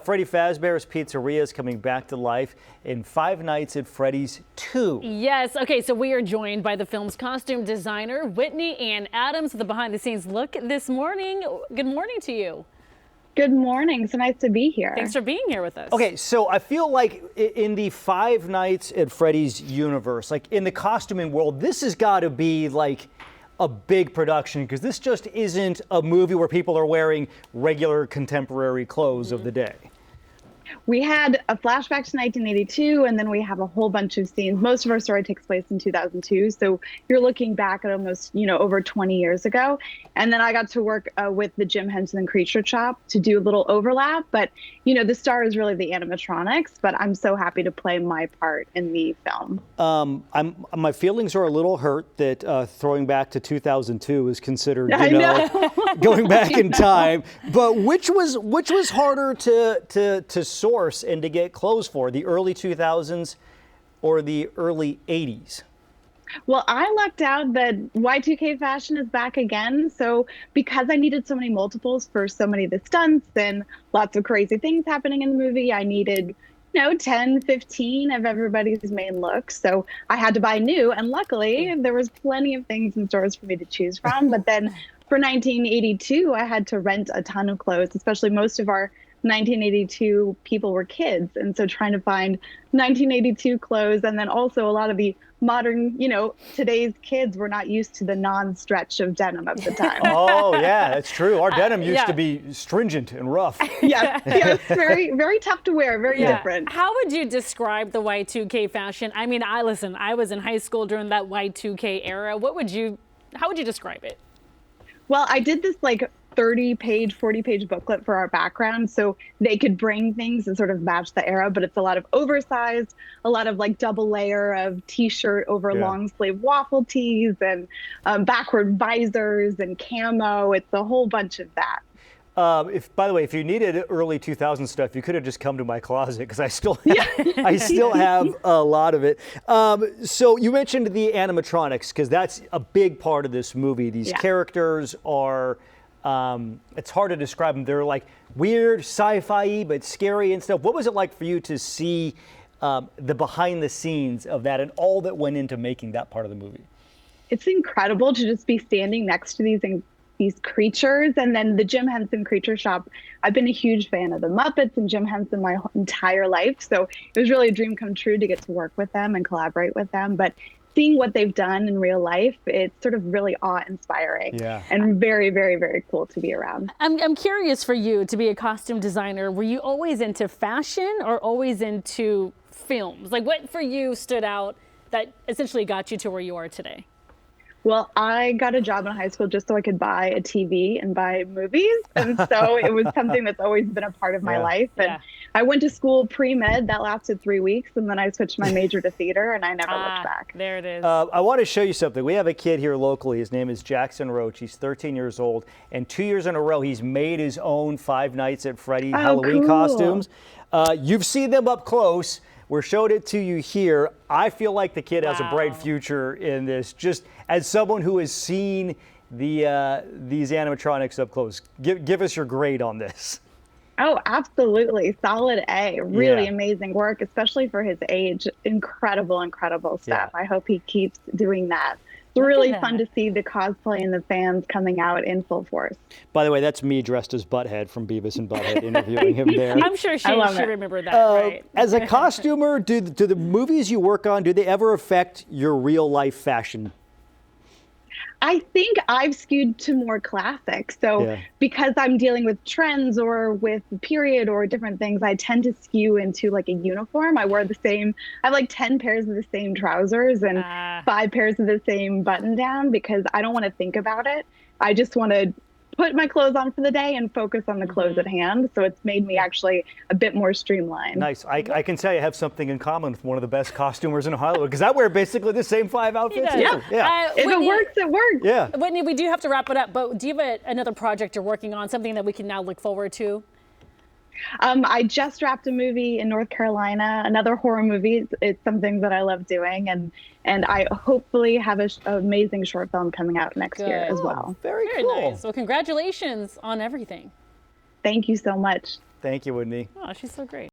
Freddy Fazbear's Pizzeria is coming back to life in Five Nights at Freddy's 2. Yes. Okay, so we are joined by the film's costume designer, Whitney Anne Adams, with the behind-the-scenes look this morning. Good morning to you. Good morning. So nice to be here. Thanks for being here with us. Okay, so I feel like in the Five Nights at Freddy's universe, like in the costuming world, this has got to be like a big production, because this just isn't a movie where people are wearing regular contemporary clothes of the day. We had a flashback to 1982, and then we have a whole bunch of scenes. Most of our story takes place in 2002, so you're looking back at almost, over 20 years ago. And then I got to work with the Jim Henson Creature Shop to do a little overlap. But, the star is really the animatronics, but I'm so happy to play my part in the film. My feelings are a little hurt that throwing back to 2002 is considered, going back in time. But which was harder to source and to get clothes for, the early 2000s or the early 80s? Well, I lucked out that Y2K fashion is back again. So because I needed so many multiples for so many of the stunts and lots of crazy things happening in the movie, I needed 10, 15 of everybody's main looks. So I had to buy new, and luckily there was plenty of things in stores for me to choose from. But then for 1982, I had to rent a ton of clothes, especially most of our 1982 people were kids. And so trying to find 1982 clothes, and then also a lot of the modern, today's kids were not used to the non-stretch of denim of the time. Oh, yeah, that's true. Our denim used to be stringent and rough. Yes, very, very tough to wear, very different. How would you describe the Y2K fashion? I mean, I was in high school during that Y2K era. How would you describe it? Well, I did this 30-page, 40-page booklet for our background, so they could bring things and sort of match the era, but it's a lot of oversized, a lot of double layer of t-shirt over long sleeve waffle tees, and backward visors and camo. It's a whole bunch of that. By the way, if you needed early 2000 stuff, you could have just come to my closet, because I still have a lot of it. So you mentioned the animatronics, because that's a big part of this movie. These characters are, it's hard to describe them. They're like weird, sci-fi, but scary and stuff. What was it like for you to see the behind the scenes of that and all that went into making that part of the movie? It's incredible to just be standing next to these creatures. And then the Jim Henson Creature Shop, I've been a huge fan of the Muppets and Jim Henson my entire life. So it was really a dream come true to get to work with them and collaborate with them. But seeing what they've done in real life, it's sort of really awe-inspiring and very, very, very cool to be around. I'm curious, for you to be a costume designer, were you always into fashion or always into films? What for you stood out that essentially got you to where you are today? Well, I got a job in high school just so I could buy a TV and buy movies. And so it was something that's always been a part of my life. And I went to school pre-med. That lasted 3 weeks. And then I switched my major to theater, and I never looked back. There it is. I want to show you something. We have a kid here locally. His name is Jackson Roach. He's 13 years old. And 2 years in a row, he's made his own Five Nights at Freddy Halloween costumes. You've seen them up close. We're showing it to you here. I feel like the kid has a bright future in this. Just as someone who has seen these animatronics up close, give us your grade on this. Oh, absolutely. Solid A. Really amazing work, especially for his age. Incredible, incredible stuff. I hope he keeps doing that. It's really fun to see the cosplay and the fans coming out in full force. By the way, that's me dressed as Butthead from Beavis and Butthead interviewing him there. I'm sure she remembered that, right? As a costumer, do the movies you work on, do they ever affect your real life fashion? I think I've skewed to more classic. So because I'm dealing with trends or with period or different things, I tend to skew into a uniform. I wear I have 10 pairs of the same trousers and 5 pairs of the same button down, because I don't want to think about it. I just want to put my clothes on for the day and focus on the clothes at hand. So it's made me actually a bit more streamlined. Nice. I can tell you have something in common with one of the best costumers in Hollywood, because I wear basically the same 5 outfits. If it works, it works. Yeah. Whitney, we do have to wrap it up, but do you have another project you're working on, something that we can now look forward to? I just wrapped a movie in North Carolina, another horror movie. It's something that I love doing, and I hopefully have an amazing short film coming out next year as well. Very cool. Nice. Well, congratulations on everything. Thank you so much. Thank you, Whitney. Oh, she's so great.